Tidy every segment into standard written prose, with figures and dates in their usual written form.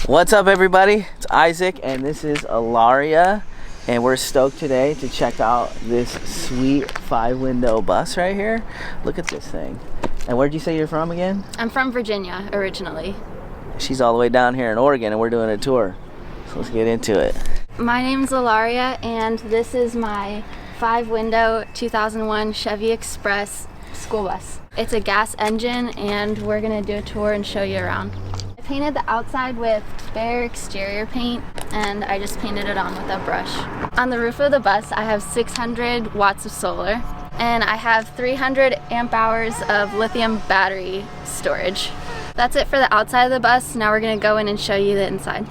What's up, everybody? It's Isaac and this is Ilaria, and we're stoked today to check out this sweet 5-window bus right here. Look at this thing. And where'd you say you're from again? I'm from Virginia originally. She's all the way down here in Oregon and we're doing a tour. So let's get into it. My name's Ilaria and this is my 5-window 2001 Chevy Express school bus. It's a gas engine and we're gonna do a tour and show you around. I painted the outside with bare exterior paint and I just painted it on with a brush. On the roof of the bus I have 600 watts of solar and I have 300 amp hours of lithium battery storage. That's it for the outside of the bus. Now we're gonna go in and show you the inside.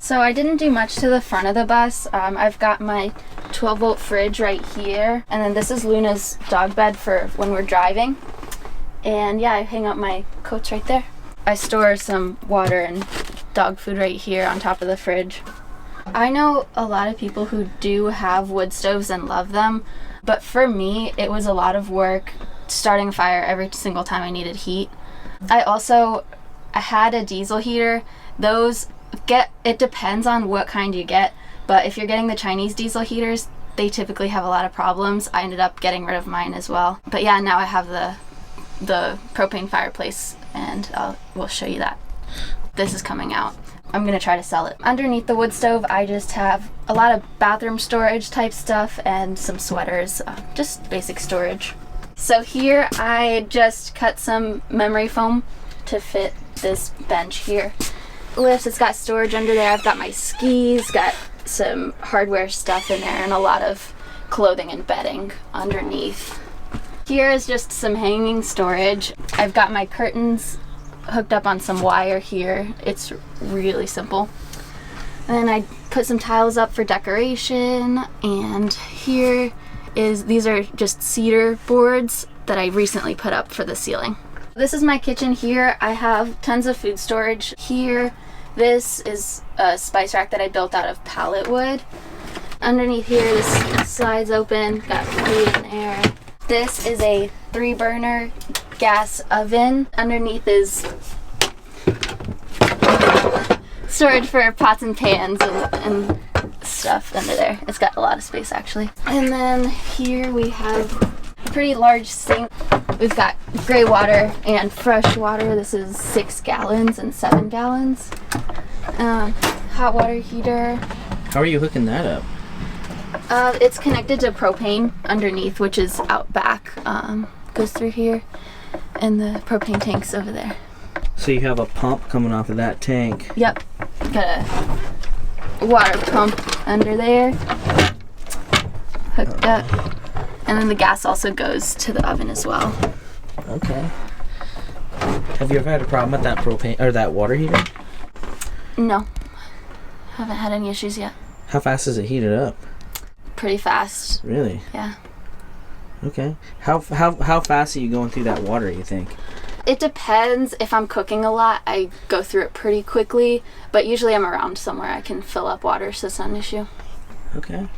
So I didn't do much to the front of the bus. I've got my 12-volt fridge right here, and then this is Luna's dog bed for when we're driving. And yeah, I hang up my coats right there. I store some water and dog food right here on top of the fridge. I know a lot of people who do have wood stoves and love them, but for me, it was a lot of work starting a fire every single time I needed heat. I had a diesel heater. It depends on what kind you get, but if you're getting the Chinese diesel heaters, they typically have a lot of problems. I ended up getting rid of mine as well. But yeah, now I have the propane fireplace and we'll show you that. This is coming out. I'm gonna try to sell it. Underneath the wood stove, I just have a lot of bathroom storage type stuff and some sweaters, just basic storage. So here I just cut some memory foam to fit this bench here. Lifts, it's got storage under there. I've got my skis, got some hardware stuff in there, and a lot of clothing and bedding underneath. Here is just some hanging storage. I've got my curtains hooked up on some wire here. It's really simple. And then I put some tiles up for decoration, and these are just cedar boards that I recently put up for the ceiling. This is my kitchen here. I have tons of food storage here. This is a spice rack that I built out of pallet wood. Underneath here, this slides open, got food in there. This is a 3-burner gas oven. Underneath is storage for pots and pans and stuff under there. It's got a lot of space actually. And then here we have a pretty large sink. We've got gray water and fresh water. This is 6 gallons and 7 gallons. Hot water heater. How are you hooking that up? It's connected to propane underneath, which is out back. Goes through here, and the propane tank's over there. So you have a pump coming off of that tank. Yep. Got a water pump under there. Hooked up. And then the gas also goes to the oven as well. Okay. Have you ever had a problem with that propane or that water heater? No. Haven't had any issues yet. How fast does it heat it up? Pretty fast. Really? Yeah. Okay. How fast are you going through that water, you think? It depends. If I'm cooking a lot, I go through it pretty quickly, but usually I'm around somewhere I can fill up water, so it's not an issue. Okay.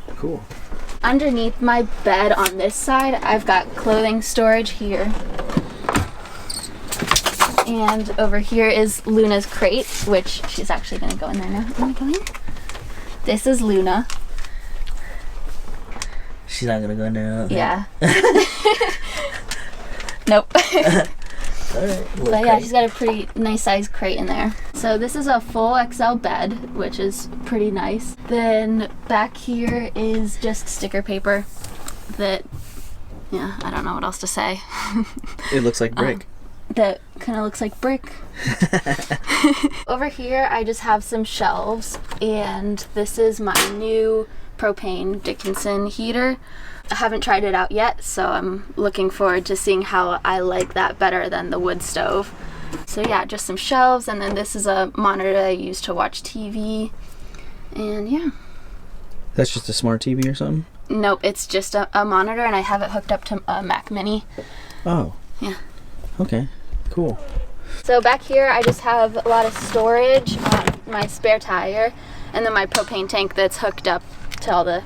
Cool. Underneath my bed on this side, I've got clothing storage here. And over here is Luna's crate, which she's actually going to go in there now. Let me go in. This is Luna. She's not going to go in there? Okay. Yeah. Nope. Alright. But yeah, she's got a pretty nice sized crate in there. So this is a full XL bed, which is pretty nice. Then back here is just sticker paper that, yeah, I don't know what else to say. It looks like brick. That kind of looks like brick. Over here I just have some shelves, and this is my new propane Dickinson heater. I haven't tried it out yet, so I'm looking forward to seeing how I like that better than the wood stove. So yeah, just some shelves, and then this is a monitor I use to watch TV. And yeah. That's just a smart TV or something? Nope, it's just a monitor, and I have it hooked up to a Mac Mini. Oh. Yeah. Okay, cool. So back here I just have a lot of storage, my spare tire, and then my propane tank that's hooked up to all the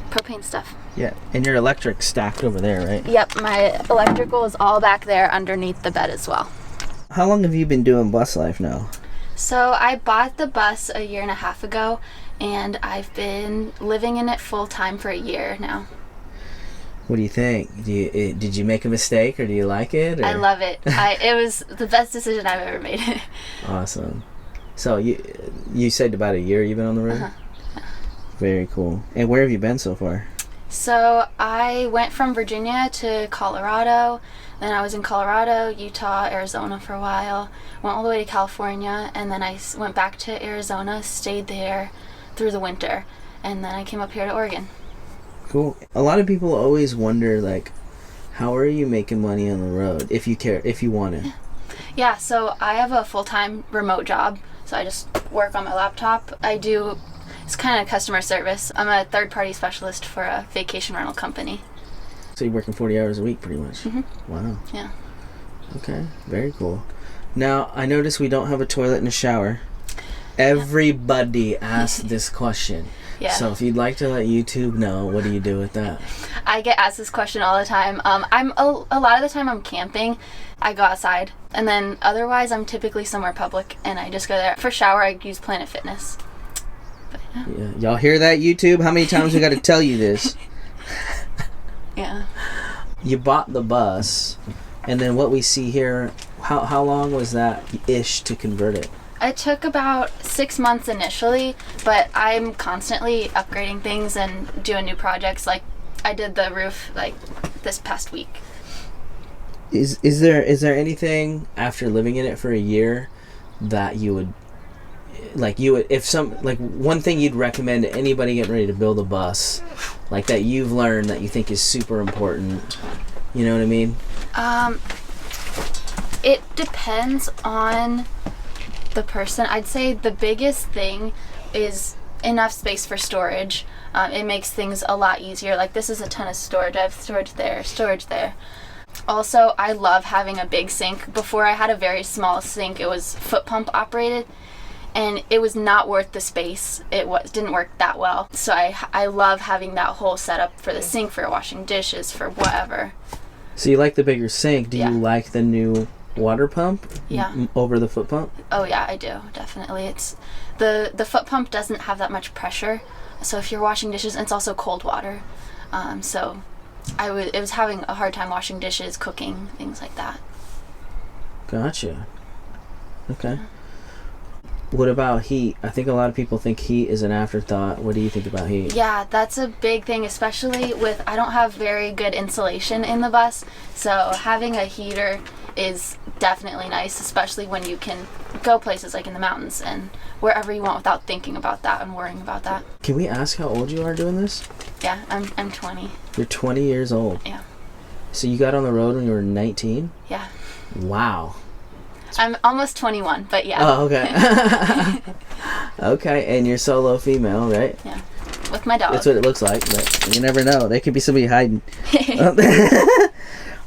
propane stuff. Yeah, and your electric's stacked over there, right? Yep, my electrical is all back there underneath the bed as well. How long have you been doing bus life now? So I bought the bus a year and a half ago, and I've been living in it full time for a year now. What do you think? Did you make a mistake, or do you like it? Or? I love it. It was the best decision I've ever made. Awesome. So you said about a year you've been on the road? Uh-huh. Very cool. And where have you been so far? So I went from Virginia to Colorado. Then I was in Colorado, Utah, Arizona for a while. Went all the way to California, and then I went back to Arizona, stayed there through the winter, and then I came up here to Oregon. Cool. A lot of people always wonder, like, how are you making money on the road if you want to? Yeah, so I have a full-time remote job, so I just work on my laptop. It's kind of customer service. I'm a third-party specialist for a vacation rental company. So you're working 40 hours a week pretty much? Mm-hmm. Wow. Yeah. Okay, very cool. Now, I notice we don't have a toilet and a shower. Everybody asks this question. Yeah. So if you'd like to let YouTube know, what do you do with that? I get asked this question all the time. I'm a lot of the time I'm camping. I go outside, and then otherwise I'm typically somewhere public, and I just go there. For shower, I use Planet Fitness. But, Yeah. Y'all hear that, YouTube? How many times we got to tell you this? Yeah. You bought the bus, and then what we see here, how long was that ish to convert it? It took about 6 months initially, but I'm constantly upgrading things and doing new projects. Like I did the roof like this past week. Is there anything after living in it for a year that you would one thing you'd recommend to anybody getting ready to build a bus, like that you've learned that you think is super important? You know what I mean? It depends on the person. I'd say the biggest thing is enough space for storage. It makes things a lot easier. Like this is a ton of storage. I have storage there. Also, I love having a big sink. Before I had a very small sink. It was foot pump operated, and it was not worth the space. Didn't work that well. So I love having that whole setup for the sink, for washing dishes, for whatever. So you like the bigger sink. Do Yeah. you like the new water pump? Yeah. Over the foot pump? Oh yeah, I do, definitely. It's the foot pump doesn't have that much pressure, so if you're washing dishes, and it's also cold water, so it was having a hard time washing dishes, cooking, things like that. Gotcha. Okay. What about heat? I think a lot of people think heat is an afterthought. What do you think about heat? Yeah, that's a big thing, especially with I don't have very good insulation in the bus, so having a heater is definitely nice, especially when you can go places like in the mountains and wherever you want without thinking about that and worrying about that. Can we ask how old you are doing this? Yeah, I'm 20. You're 20 years old. Yeah. So you got on the road when you were 19? Yeah. Wow. I'm almost 21, but yeah. Oh, okay. Okay, and you're solo female, right? Yeah. With my dog. That's what it looks like, but you never know. There could be somebody hiding.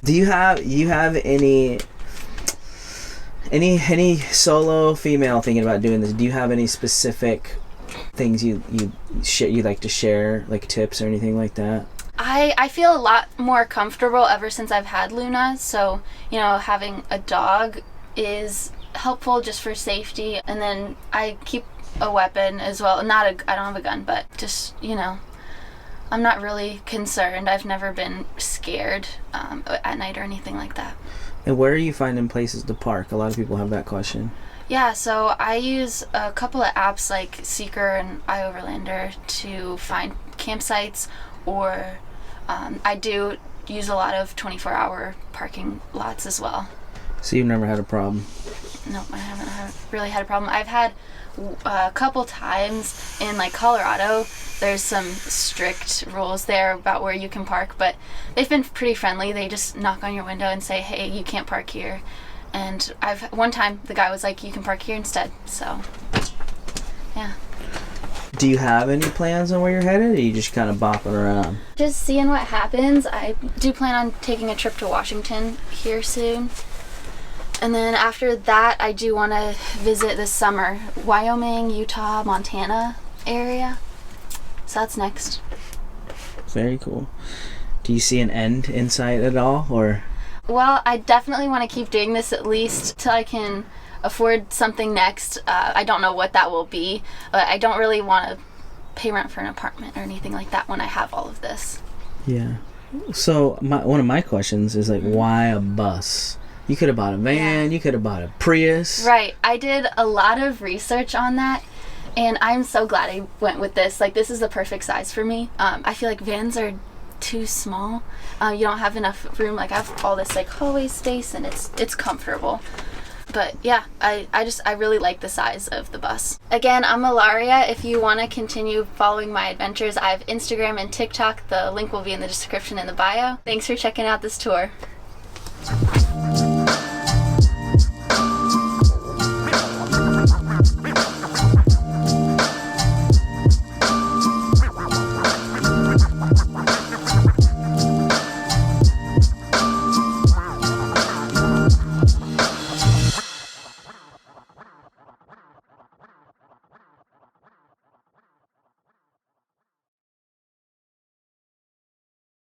Do you have any solo female thinking about doing this? Do you have any specific things you like to share, like tips or anything like that? I feel a lot more comfortable ever since I've had Luna, so having a dog is helpful just for safety, and then I keep a weapon as well. I don't have a gun, but just I'm not really concerned. I've never been scared at night or anything like that. And where are you finding places to park? A lot of people have that question. Yeah, so I use a couple of apps like Seeker and iOverlander to find campsites, or I do use a lot of 24-hour parking lots as well. So you've never had a problem? No, I haven't really had a problem. I've had a couple times in like Colorado. There's some strict rules there about where you can park, but they've been pretty friendly. They just knock on your window and say, hey, you can't park here. And one time the guy was like, you can park here instead. So yeah. Do you have any plans on where you're headed, or are you just kind of bopping around? Just seeing what happens. I do plan on taking a trip to Washington here soon. And then after that, I do want to visit this summer Wyoming, Utah, Montana area. So that's next. Very cool. Do you see an end in sight at all, or? Well, I definitely want to keep doing this at least till I can afford something next. I don't know what that will be, but I don't really want to pay rent for an apartment or anything like that when I have all of this. Yeah. So one of my questions is like, why a bus? You could have bought a van, you could have bought a Prius. Right. I did a lot of research on that, and I'm so glad I went with this. Like, this is the perfect size for me. I feel like vans are too small. You don't have enough room. Like, I have all this like hallway space, and it's comfortable. But yeah, I really like the size of the bus. Again, I'm Ilaria. If you want to continue following my adventures, I have Instagram and TikTok. The link will be in the description in the bio. Thanks for checking out this tour.